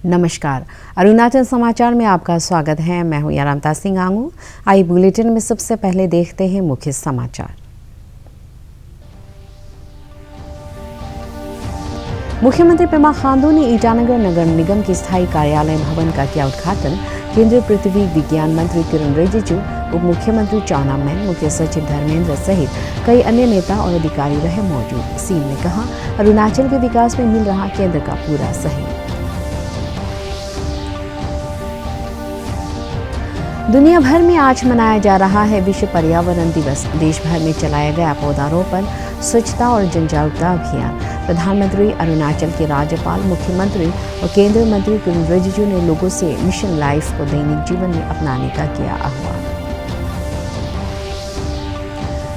नमस्कार, अरुणाचल समाचार में आपका स्वागत है। मैं हूं यारामता सिंह आंगू। आई बुलेटिन में सबसे पहले देखते हैं मुख्य समाचार। मुख्यमंत्री पेमा खांडू ने ईटानगर नगर निगम के स्थायी कार्यालय भवन का किया उद्घाटन। केंद्रीय पृथ्वी विज्ञान मंत्री किरण रिजिजू, उप मुख्यमंत्री चाउना मैन, मुख्य सचिव धर्मेंद्र सहित कई अन्य नेता और अधिकारी रहे मौजूद। सीएम ने कहा, अरुणाचल के विकास में मिल रहा केंद्र का पूरा सहयोग। दुनिया भर में आज मनाया जा रहा है विश्व पर्यावरण दिवस। देश भर में चलाया गया पौधारोपण, स्वच्छता और जनजागरूकता अभियान। प्रधानमंत्री, अरुणाचल के राज्यपाल, मुख्यमंत्री और केंद्रीय मंत्री किरण रिजिजू ने लोगों से मिशन लाइफ को दैनिक जीवन में अपनाने का किया आह्वान।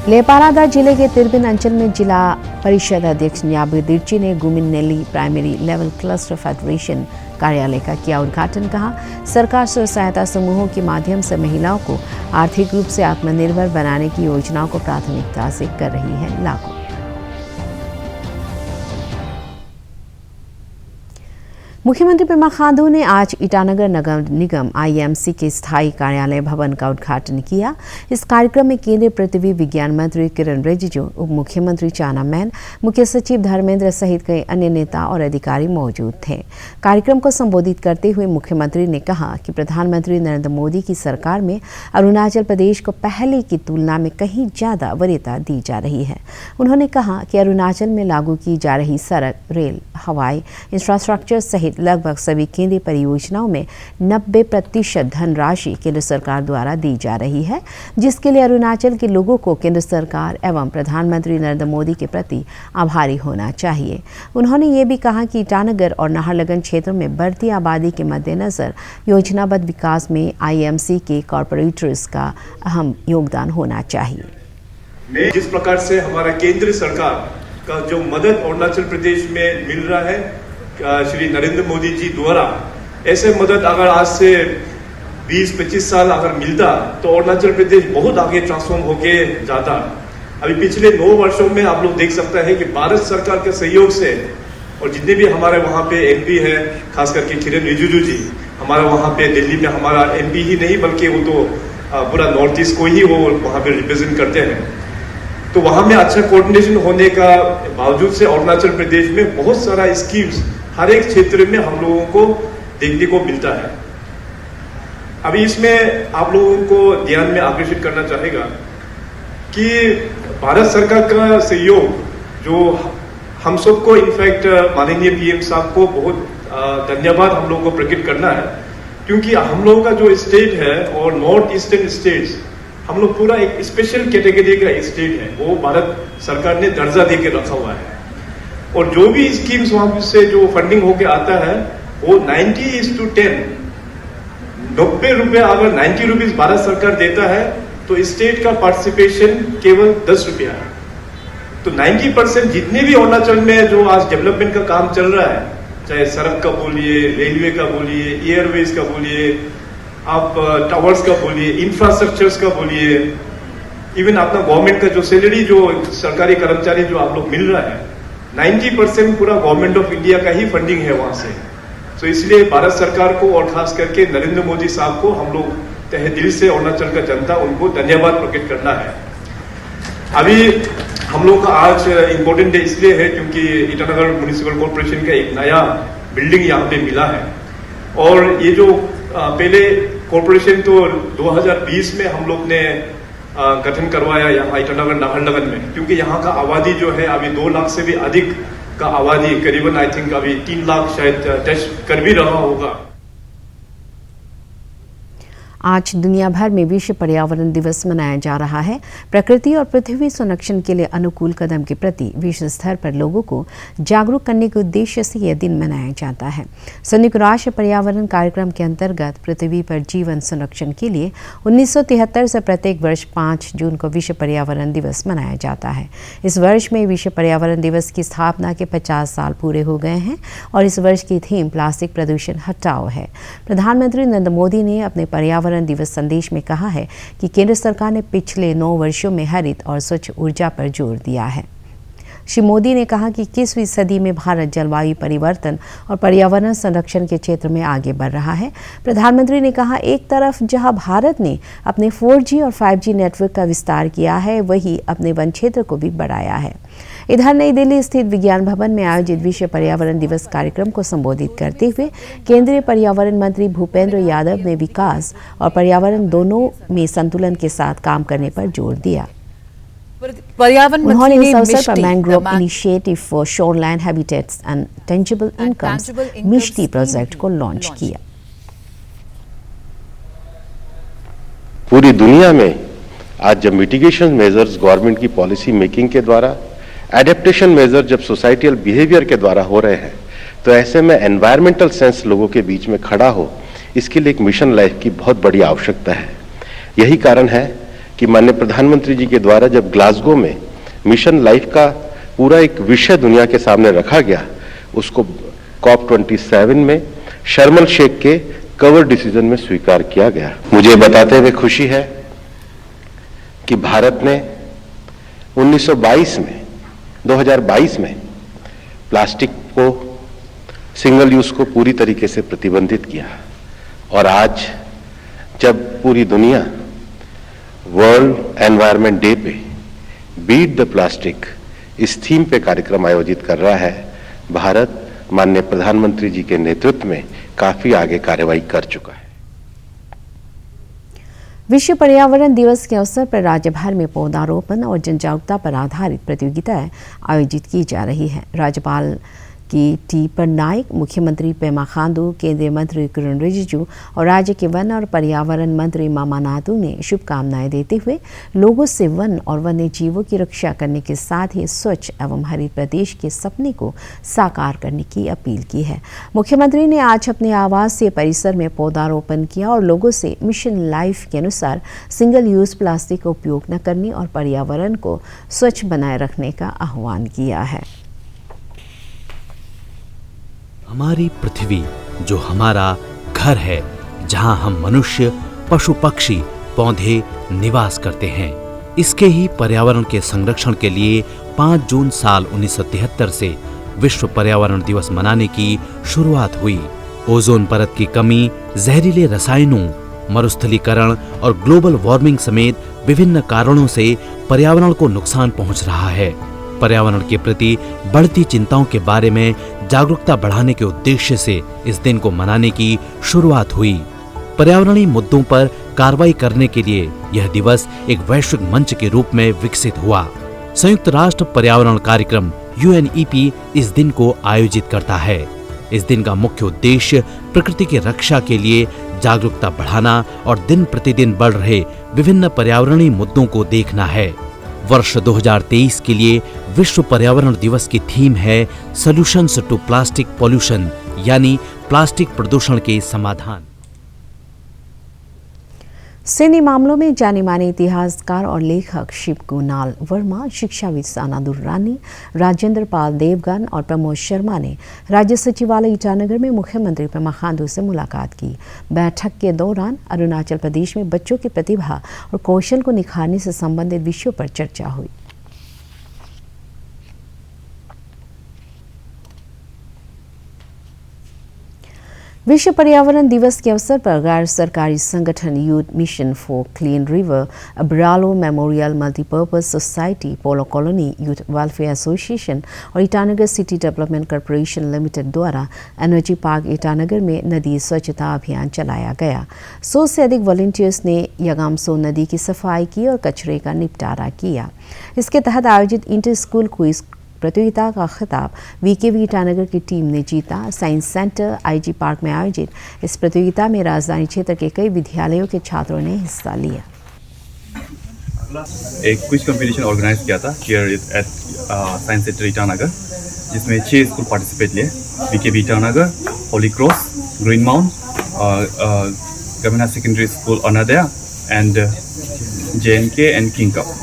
लेपारादा जिले के तिरबिन अंचल में जिला परिषद अध्यक्ष न्याबू दिर्ची ने गुमिन-नेली प्राइमरी लेवल क्लस्टर फेडरेशन कार्यालय का किया उद्घाटन। कहा, सरकार स्व सहायता समूहों के माध्यम से महिलाओं को आर्थिक रूप से आत्मनिर्भर बनाने की योजनाओं को प्राथमिकता से कर रही है लागू। मुख्यमंत्री पेमा खांडू ने आज ईटानगर नगर निगम IMC के स्थायी कार्यालय भवन का उद्घाटन किया। इस कार्यक्रम में केंद्रीय पृथ्वी विज्ञान मंत्री किरण रिजिजू, उप मुख्यमंत्री चाउना मैन, मुख्य सचिव धर्मेंद्र सहित कई अन्य नेता और अधिकारी मौजूद थे। कार्यक्रम को संबोधित करते हुए मुख्यमंत्री ने कहा कि प्रधानमंत्री नरेंद्र मोदी की सरकार में अरुणाचल प्रदेश को पहले की तुलना में कहीं ज्यादा वरीयता दी जा रही है। उन्होंने कहा कि अरुणाचल में लागू की जा रही सड़क, रेल, हवाई इंफ्रास्ट्रक्चर सहित लगभग सभी केंद्रीय परियोजनाओं में 90% धनराशि केंद्र सरकार द्वारा दी जा रही है, जिसके लिए अरुणाचल के लोगों को केंद्र सरकार एवं प्रधानमंत्री नरेंद्र मोदी के प्रति आभारी होना चाहिए। उन्होंने ये भी कहा कि ईटानगर और नाहरलगुन क्षेत्रों में बढ़ती आबादी के मद्देनजर योजनाबद्ध विकास में IMC के कॉर्पोरेटर्स का अहम योगदान होना चाहिए। जिस प्रकार से हमारा केंद्र सरकार का जो मदद अरुणाचल प्रदेश में मिल रहा है श्री नरेंद्र मोदी जी द्वारा, ऐसे मदद अगर आज से 20-25 साल अगर मिलता तो अरुणाचल प्रदेश बहुत आगे ट्रांसफॉर्म होके जाता। अभी पिछले 9 वर्षों में आप लोग देख सकते हैं कि भारत सरकार के सहयोग से और जितने भी हमारे वहाँ पे MP है, खास करके किरण रिजिजू जी, हमारा वहाँ पे दिल्ली में हमारा MP ही नहीं बल्कि वो तो पूरा नॉर्थ ईस्ट को ही वो वहाँ पे रिप्रेजेंट करते हैं। तो वहाँ में अच्छा कोऑर्डिनेशन होने का बावजूद से अरुणाचल प्रदेश में बहुत सारा स्कीम्स हर एक क्षेत्र में हम लोगों को देखने को मिलता है। अभी इसमें आप लोगों को ध्यान में आकर्षित करना चाहेगा कि भारत सरकार का सहयोग जो हम सबको इनफैक्ट माननीय PM साहब को बहुत धन्यवाद हम लोगों को प्रकट करना है, क्योंकि हम लोगों का जो स्टेट है और नॉर्थ ईस्टर्न स्टेट्स, हम लोग पूरा एक स्पेशल कैटेगरी का स्टेट है, वो भारत सरकार ने दर्जा दे के रखा हुआ है। और जो भी स्कीम्स वहां से जो फंडिंग होके आता है वो 90:10, 90 रुपए अगर 90 रुपीज भारत सरकार देता है तो स्टेट का पार्टिसिपेशन केवल 10 रुपया है। तो 90% जितने भी अरुणाचल में जो आज डेवलपमेंट का काम चल रहा है, चाहे सड़क का बोलिए, रेलवे का बोलिए, एयरवेज का बोलिए, आप टावर्स का बोलिए, इंफ्रास्ट्रक्चर्स का बोलिए, इवन अपना गवर्नमेंट का जो सैलरी जो सरकारी कर्मचारी जो आप लोग मिल रहा है, 90% पूरा गवर्नमेंट ऑफ इंडिया का ही फंडिंग है वहां से। तो इसलिए भारत सरकार को और खास करके नरेंद्र मोदी साहब को हम लोग तहे दिल से अरुणाचल का जनता उनको धन्यवाद प्रकट करना है। अभी हम लोग का आज इम्पोर्टेंट डे इसलिए है क्योंकि ईटानगर म्युनिसिपल कॉर्पोरेशन का एक नया बिल्डिंग यहाँ पे मिला है। और ये जो पहले कॉर्पोरेशन तो 2020 में हम लोग ने गठन करवाया यहाँ ईटानगर नाहरलगुन में, क्योंकि यहाँ का आबादी जो है अभी 2 लाख से भी अधिक का आबादी, करीबन आई थिंक अभी 3 लाख शायद टच कर भी रहा होगा। आज दुनिया भर में विश्व पर्यावरण दिवस मनाया जा रहा है। प्रकृति और पृथ्वी संरक्षण के लिए अनुकूल कदम के प्रति विश्व स्तर पर लोगों को जागरूक करने के उद्देश्य से यह दिन मनाया जाता है। संयुक्त राष्ट्र पर्यावरण कार्यक्रम के अंतर्गत पृथ्वी पर जीवन संरक्षण के लिए 1973 से प्रत्येक वर्ष 5 जून को विश्व पर्यावरण दिवस मनाया जाता है। इस वर्ष में विश्व पर्यावरण दिवस की स्थापना के 50 साल पूरे हो गए हैं और इस वर्ष की थीम प्लास्टिक प्रदूषण हटाओ है। प्रधानमंत्री नरेंद्र मोदी ने अपने पर्यावरण दिवस संदेश में कहा है कि केंद्र सरकार ने पिछले 9 वर्षों में हरित और स्वच्छ ऊर्जा पर जोर दिया है। श्री मोदी ने कहा कि 21वीं सदी में भारत जलवायु परिवर्तन और पर्यावरण संरक्षण के क्षेत्र में आगे बढ़ रहा है। प्रधानमंत्री ने कहा, एक तरफ जहां भारत ने अपने 4G और 5G नेटवर्क का विस्तार किया है, वहीं अपने वन क्षेत्र को भी बढ़ाया है। इधर नई दिल्ली स्थित विज्ञान भवन में आयोजित विश्व पर्यावरण दिवस कार्यक्रम को संबोधित करते हुए केंद्रीय पर्यावरण मंत्री भूपेंद्र यादव ने विकास और पर्यावरण दोनों में संतुलन के साथ काम करने पर जोर दिया। उन्होंने इस अवसर पर mangrove initiative for shoreline habitats and tangible incomes Mishti project को लॉन्च किया। पूरी दुनिया में आज जब मिटिगेशन मेजर्स गवर्नमेंट की पॉलिसी मेकिंग के द्वारा, एडेप्टेशन मेजर जब सोसाइटियल बिहेवियर के द्वारा हो रहे हैं, तो ऐसे में एनवायरमेंटल सेंस लोगों के बीच में खड़ा हो, इसके लिए एक मिशन लाइफ की बहुत बड़ी आवश्यकता है। यही कारण है कि माननीय प्रधानमंत्री जी के द्वारा जब ग्लासगो में मिशन लाइफ का पूरा एक विषय दुनिया के सामने रखा गया, उसको COP27 में शर्म एल शेख के कवर डिसीजन में स्वीकार किया गया। मुझे बताते हुए खुशी है कि भारत ने 2022 में प्लास्टिक को, सिंगल यूज को पूरी तरीके से प्रतिबंधित किया, और आज जब पूरी दुनिया वर्ल्ड एनवायरनमेंट डे पे बीट द प्लास्टिक इस थीम पे कार्यक्रम आयोजित कर रहा है, भारत माननीय प्रधानमंत्री जी के नेतृत्व में काफी आगे कार्रवाई कर चुका है। विश्व पर्यावरण दिवस के अवसर पर राज्य भर में पौधारोपण और जनजागरूकता पर आधारित प्रतियोगिताएं आयोजित की जा रही हैं। राज्यपाल की टी पटनायक, मुख्यमंत्री पेमा खांडू, केंद्रीय मंत्री किरण रिजिजू और राज्य के वन और पर्यावरण मंत्री मामा नातू ने शुभकामनाएं देते हुए लोगों से वन और वन्य जीवों की रक्षा करने के साथ ही स्वच्छ एवं हरित प्रदेश के सपने को साकार करने की अपील की है। मुख्यमंत्री ने आज अपने आवासीय परिसर में पौधारोपण किया और लोगों से मिशन लाइफ के अनुसार सिंगल यूज प्लास्टिक का उपयोग न करने और पर्यावरण को स्वच्छ बनाए रखने का आह्वान किया है। हमारी पृथ्वी जो हमारा घर है, जहां हम मनुष्य, पशु पक्षी, पौधे निवास करते हैं, इसके ही पर्यावरण के संरक्षण के लिए 5 जून साल 1973 से विश्व पर्यावरण दिवस मनाने की शुरुआत हुई। ओजोन परत की कमी, जहरीले रसायनों, मरुस्थलीकरण और ग्लोबल वार्मिंग समेत विभिन्न कारणों से पर्यावरण को नुकसान पहुंच रहा है। पर्यावरण के प्रति बढ़ती चिंताओं के बारे में जागरूकता बढ़ाने के उद्देश्य से इस दिन को मनाने की शुरुआत हुई। पर्यावरणीय मुद्दों पर कार्रवाई करने के लिए यह दिवस एक वैश्विक मंच के रूप में विकसित हुआ। संयुक्त राष्ट्र पर्यावरण कार्यक्रम UNEP इस दिन को आयोजित करता है। इस दिन का मुख्य उद्देश्य प्रकृति की रक्षा के लिए जागरूकता बढ़ाना और दिन प्रतिदिन बढ़ रहे विभिन्न पर्यावरणीय मुद्दों को देखना है। वर्ष 2023 के लिए विश्व पर्यावरण दिवस की थीम है सॉल्यूशंस टू प्लास्टिक पॉल्यूशन, यानी प्लास्टिक प्रदूषण के समाधान। सिने मामलों में जाने माने इतिहासकार और लेखक शिव कुणाल वर्मा, शिक्षाविद साना दुर्रानी, राजेंद्र पाल देवगन और प्रमोद शर्मा ने राज्य सचिवालय ईटानगर में मुख्यमंत्री पेमा खांडू से मुलाकात की। बैठक के दौरान अरुणाचल प्रदेश में बच्चों की प्रतिभा और कौशल को निखारने से संबंधित विषयों पर चर्चा हुई। विश्व पर्यावरण दिवस के अवसर पर गैर सरकारी संगठन youth mission for clean river, Abralo memorial multipurpose society, polo colony youth welfare association और Itanagar city development corporation limited द्वारा एनर्जी पार्क ईटानगर में नदी स्वच्छता अभियान चलाया गया। 100 से अधिक वॉलंटियर्स ने यगामसो नदी की सफाई की और कचरे का निपटारा किया। इसके तहत आयोजित इंटर स्कूल क्विज प्रतियोगिता का खिताब VKV ईटानगर की टीम ने जीता। साइंस सेंटर IG पार्क में आयोजित इस प्रतियोगिता में राजधानी क्षेत्र के कई विद्यालयों के छात्रों ने हिस्सा लिया। एक क्विज कंपटीशन ऑर्गेनाइज किया था here at science centre Itanagar, जिसमें 6 स्कूल पार्टिसिपेट लिए। VKV Itanagar, holy cross, green mount, government secondary school Anadaya and JNK and king cup.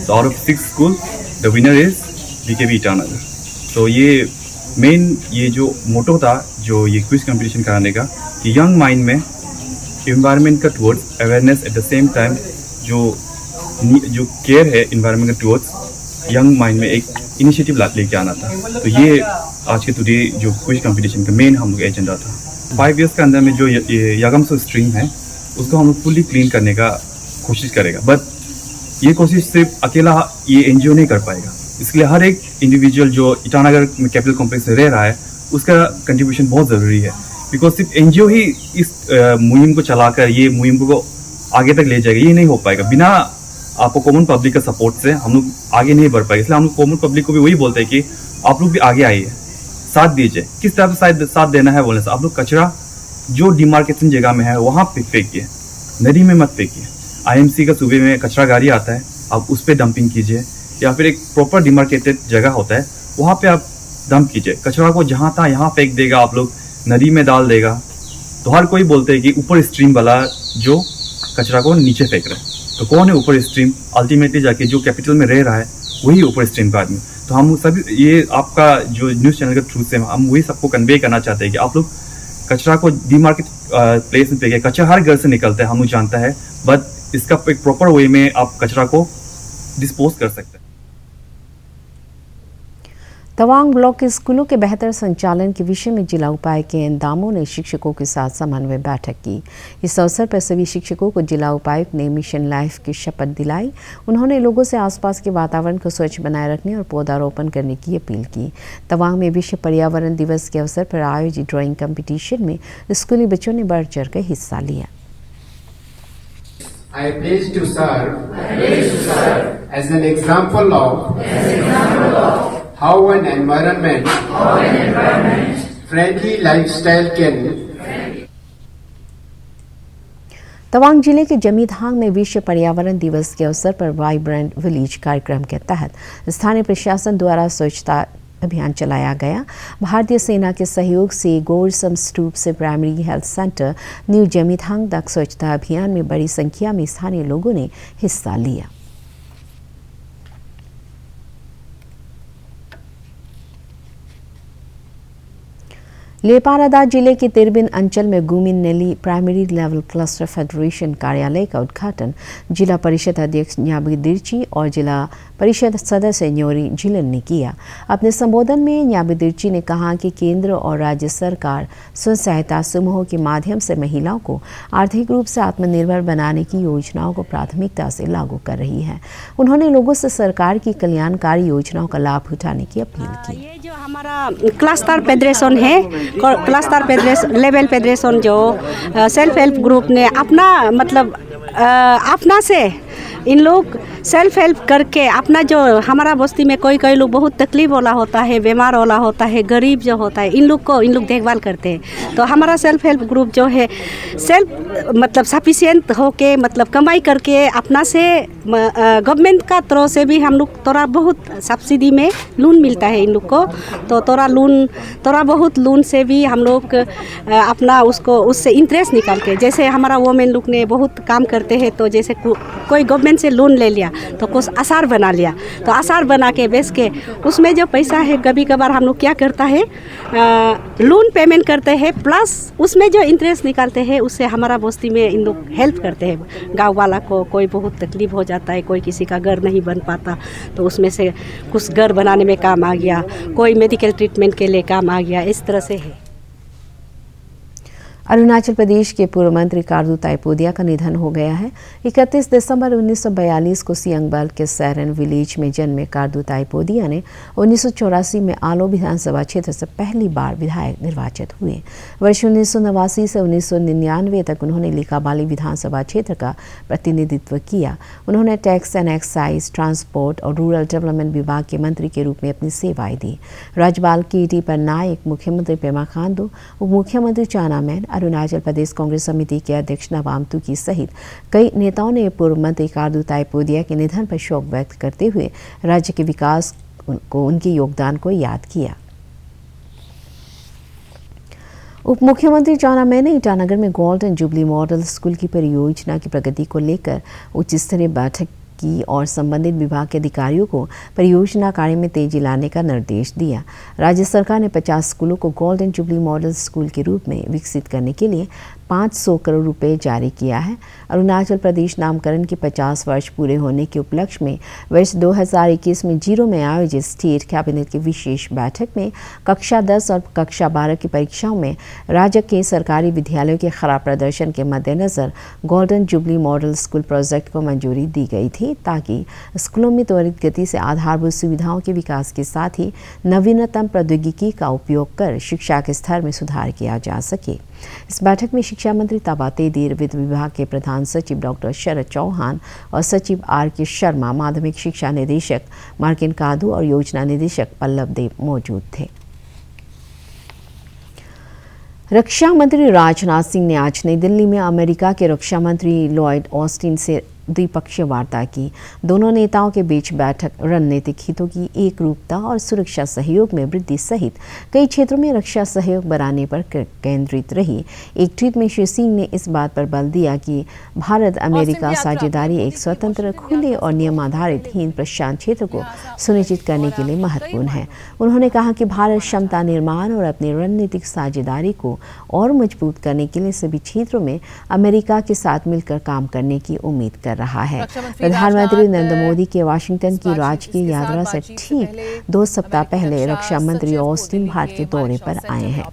So out of 6 school, the winner is VKV Itanagar. तो ये मेन ये जो मोटो था जो ये क्विज कंपटीशन कराने का, कि यंग माइंड में इन्वायरमेंट का towards awareness, at the same time जो केयर है इन्वायरमेंट का टुवर्ड्स यंग माइंड में एक इनिशिएटिव लेके आना था। तो ये आज के टुडे जो क्विज कंपटीशन का मेन हम लोग एजेंडा था। 5 इयर्स के अंदर में जो यागमसो स्ट्रीम है उसको हम लोग फुल्ली क्लीन करने का कोशिश करेगा। बट ये कोशिश सिर्फ अकेला ये एनजीओ नहीं कर पाएगा, इसके लिए हर एक इंडिविजुअल जो ईटानगर में कैपिटल कॉम्प्लेक्स में रह रहा है उसका कंट्रीब्यूशन बहुत ज़रूरी है। बिकॉज सिर्फ एनजीओ ही इस मुहिम को चलाकर ये मुहिम को आगे तक ले जाएगा, ये नहीं हो पाएगा। बिना आपको कॉमन पब्लिक का सपोर्ट से हम लोग आगे नहीं बढ़ पाएंगे। इसलिए हम लोग कॉमन पब्लिक को भी वही बोलते हैं कि आप लोग भी आगे आइए, साथ दीजिए। किस तरह से साथ देना है बोलने से, आप लोग कचरा जो डिमार्केशन जगह में है वहाँ पे फेंकिए, नदी में मत फेंकिए। आईएमसी का सूबे में कचरा गाड़ी आता है, आप उस पर डंपिंग कीजिए, या फिर एक प्रॉपर डिमार्केटेड जगह होता है वहाँ पे आप डंप कीजिए। कचरा को जहाँ था यहाँ फेंक देगा, आप लोग नदी में डाल देगा, तो हर कोई बोलते हैं कि ऊपर स्ट्रीम वाला जो कचरा को नीचे फेंक रहा है। तो कौन है ऊपर स्ट्रीम? अल्टीमेटली जाके जो कैपिटल में रह रहा है वही ऊपर स्ट्रीम का आदमी। तो हम सभी ये आपका जो न्यूज़ चैनल के थ्रू से हम वही सबको कन्वे करना चाहते हैं कि आप लोग कचरा को डीमार्केट प्लेस में फेंके। कचरा हर घर से निकलता है, हम लोग जानता है, बट इसका एक प्रॉपर वे में आप कचरा को डिस्पोज कर सकते हैं। तवांग ब्लॉक के स्कूलों के बेहतर संचालन के विषय में जिला उपायुक्त के दामो ने शिक्षकों के साथ समन्वय बैठक की। इस अवसर पर सभी शिक्षकों को जिला उपायुक्त ने मिशन लाइफ की शपथ दिलाई। उन्होंने लोगों से आसपास के वातावरण को स्वच्छ बनाए रखने और पौधारोपण करने की अपील की। तवांग में विश्व पर्यावरण दिवस के अवसर पर आयोजित ड्राइंग कंपटीशन में स्कूली बच्चों ने बढ़ चढ़ कर हिस्सा लिया। I pledge to serve as an example of how an environment friendly lifestyle can. Tawang जिले के जमीधांग में विश्व पर्यावरण दिवस के अवसर पर वाइब्रेंट विलेज कार्यक्रम के तहत स्थानीय प्रशासन द्वारा स्वच्छता अभियान चलाया गया। भारतीय सेना के सहयोग से गोरसम स्तूप से प्राइमरी हेल्थ सेंटर न्यू जमीधांग तक स्वच्छता अभियान में बड़ी संख्या में स्थानीय लोगों ने हिस्सा लिया। लेपारादा जिले के तिरबिन अंचल में गुमिन नेली प्राइमरी लेवल क्लस्टर फेडरेशन कार्यालय का उद्घाटन जिला परिषद अध्यक्ष न्याबी दिर्ची और जिला परिषद सदस्य न्योरी जिलन ने किया। अपने संबोधन में न्याबी दिर्ची ने कहा कि केंद्र और राज्य सरकार स्वयं सहायता समूहों के माध्यम से महिलाओं को आर्थिक रूप से आत्मनिर्भर बनाने की योजनाओं को प्राथमिकता से लागू कर रही है। उन्होंने लोगों से सरकार की कल्याणकारी योजनाओं का लाभ उठाने की अपील की। ये जो हमारा क्लस्टर फेडरेशन है, क्लस्टर फेडरेशन लेवल फेडरेशन जो सेल्फ हेल्प ग्रुप ने अपना मतलब अपना से इन लोग सेल्फ हेल्प करके अपना जो हमारा बस्ती में कोई लोग बहुत तकलीफ वाला होता है, बीमार वाला होता है, गरीब जो होता है, इन लोग देखभाल करते हैं। तो हमारा सेल्फ हेल्प ग्रुप जो है सेल्फ मतलब सफिशिएंट होके मतलब कमाई करके अपना से गवर्नमेंट का तरफ से भी हम लोग थोड़ा बहुत सब्सिडी में लोन मिलता है इन लोग को। तो थोड़ा बहुत लोन से भी हम लोग अपना उससे इंटरेस्ट निकाल के, जैसे हमारा वोमेन लोग ने बहुत काम करते हैं, तो जैसे कोई गवर्नमेंट से लोन ले लिया तो कुछ आसार बना लिया, तो आसार बना के बेच के उसमें जो पैसा है कभी कभार हम लोग क्या करता है लोन पेमेंट करते हैं, प्लस उसमें जो इंटरेस्ट निकालते हैं उससे हमारा बस्ती में इन लोग हेल्प करते हैं। गाँव वाला को कोई बहुत तकलीफ हो जाता है, कोई किसी का घर नहीं बन पाता, तो उसमें से कुछ घर बनाने में काम आ गया, कोई मेडिकल ट्रीटमेंट के लिए काम आ गया, इस तरह से है। अरुणाचल प्रदेश के पूर्व मंत्री कारदू ताइपोदिया का निधन हो गया है। 31 दिसंबर 1942 को सियांगबल के सैरन विलेज में जन्मे कारदू ताइपोदिया ने 1984 में आलो विधानसभा क्षेत्र से पहली बार विधायक निर्वाचित हुए। वर्ष 1989 से 1999 तक उन्होंने लिकाबाली विधानसभा क्षेत्र का प्रतिनिधित्व किया। उन्होंने टैक्स एंड एक्साइज, ट्रांसपोर्ट और रूरल डेवलपमेंट विभाग के मंत्री के रूप में अपनी सेवाएं दी। राज्यपाल KT पटनायक, मुख्यमंत्री पेमा खांडू, उप मुख्यमंत्री चाउना मैन, अरुणाचल प्रदेश कांग्रेस समिति के अध्यक्ष नवाम तुकी सहित कई नेताओं ने पूर्व मंत्री कारदू ताइपोदिया के निधन पर शोक व्यक्त करते हुए राज्य के विकास को उनके योगदान को याद किया। उप मुख्यमंत्री चाउना मैन ने ईटानगर में गोल्डन जुबली मॉडल स्कूल की परियोजना की प्रगति को लेकर उच्च स्तरीय बैठक की और संबंधित विभाग के अधिकारियों को परियोजना कार्य में तेजी लाने का निर्देश दिया। राज्य सरकार ने 50 स्कूलों को गोल्डन जुबली मॉडल स्कूल के रूप में विकसित करने के लिए 500 करोड़ रुपए जारी किया है। अरुणाचल प्रदेश नामकरण के 50 वर्ष पूरे होने के उपलक्ष्य में वर्ष 2021 में जीरो में आयोजित स्टेट कैबिनेट की विशेष बैठक में कक्षा 10 और कक्षा 12 की परीक्षाओं में राज्य के सरकारी विद्यालयों के खराब प्रदर्शन के मद्देनजर golden jubilee model school project को मंजूरी दी गई थी, ताकि स्कूलों में त्वरित गति से आधारभूत सुविधाओं के विकास के साथ ही नवीनतम प्रौद्योगिकी का उपयोग कर शिक्षा के स्तर में सुधार किया जा सके। इस बैठक में शिक्षा मंत्री ताबा तेदिर, वित्त विभाग के प्रधान सचिव डॉक्टर शरद चौहान और सचिव R.K. शर्मा, माध्यमिक शिक्षा निदेशक मार्किन कादू और योजना निदेशक पल्लव देव मौजूद थे। रक्षा मंत्री राजनाथ सिंह ने आज नई दिल्ली में अमेरिका के रक्षा मंत्री लॉयड ऑस्टिन से द्विपक्षीय वार्ता की। दोनों नेताओं के बीच बैठक रणनीतिक हितों की एकरूपता और सुरक्षा सहयोग में वृद्धि सहित कई क्षेत्रों में रक्षा सहयोग बढ़ाने पर केंद्रित रही। एक ट्वीट में श्री सिंह ने इस बात पर बल दिया कि भारत अमेरिका साझेदारी एक स्वतंत्र, खुले और नियम आधारित हिंद प्रशांत क्षेत्र को सुनिश्चित करने के लिए महत्वपूर्ण है। उन्होंने कहा कि भारत क्षमता निर्माण और अपनी रणनीतिक साझेदारी को और मजबूत करने के लिए सभी क्षेत्रों में अमेरिका के साथ मिलकर काम करने की उम्मीद कर रहा है। प्रधानमंत्री नरेंद्र मोदी के वाशिंगटन की राजकीय यात्रा से ठीक 2 सप्ताह पहले रक्षा मंत्री ऑस्टिन भारत के दौरे पर आए हैं।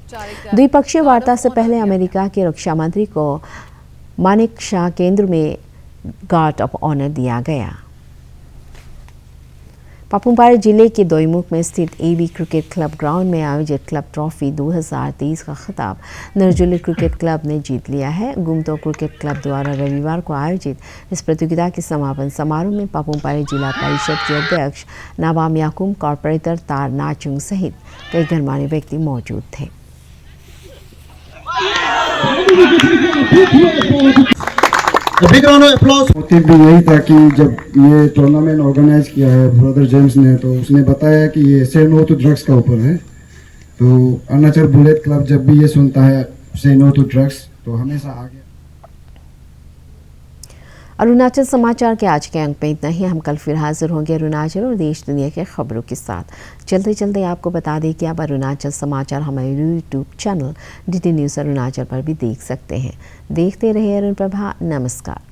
द्विपक्षीय वार्ता से पहले अमेरिका के रक्षा मंत्री को मानेक शॉ केंद्र में गार्ड ऑफ ऑनर दिया गया। पापुमपारे जिले के दोईमुख में स्थित एवी क्रिकेट क्लब ग्राउंड में आयोजित क्लब ट्रॉफी 2023 का खिताब नरजुली क्रिकेट क्लब ने जीत लिया है। गुमतो क्रिकेट क्लब द्वारा रविवार को आयोजित इस प्रतियोगिता के समापन समारोह में पापुमपारे जिला परिषद के अध्यक्ष नाबाम याकुम, कॉर्पोरेटर तार नाचुंग सहित कई गणमान्य व्यक्ति मौजूद थे। मोटिव भी यही था कि जब ये टूर्नामेंट ऑर्गेनाइज किया है ब्रदर जेम्स ने, तो उसने बताया कि ये से नो टू ड्रग्स का ऊपर है। तो अरुणाचल बुलेट क्लब जब भी ये सुनता है से नो टू ड्रग्स, तो हमेशा आगे। अरुणाचल समाचार के आज के अंक में इतना ही। हम कल फिर हाजिर होंगे अरुणाचल और देश दुनिया के खबरों के साथ। चलते आपको बता दें कि आप अरुणाचल समाचार हमारे YouTube channel DD news Arunachal पर भी देख सकते हैं। देखते रहिए अरुण प्रभा। नमस्कार।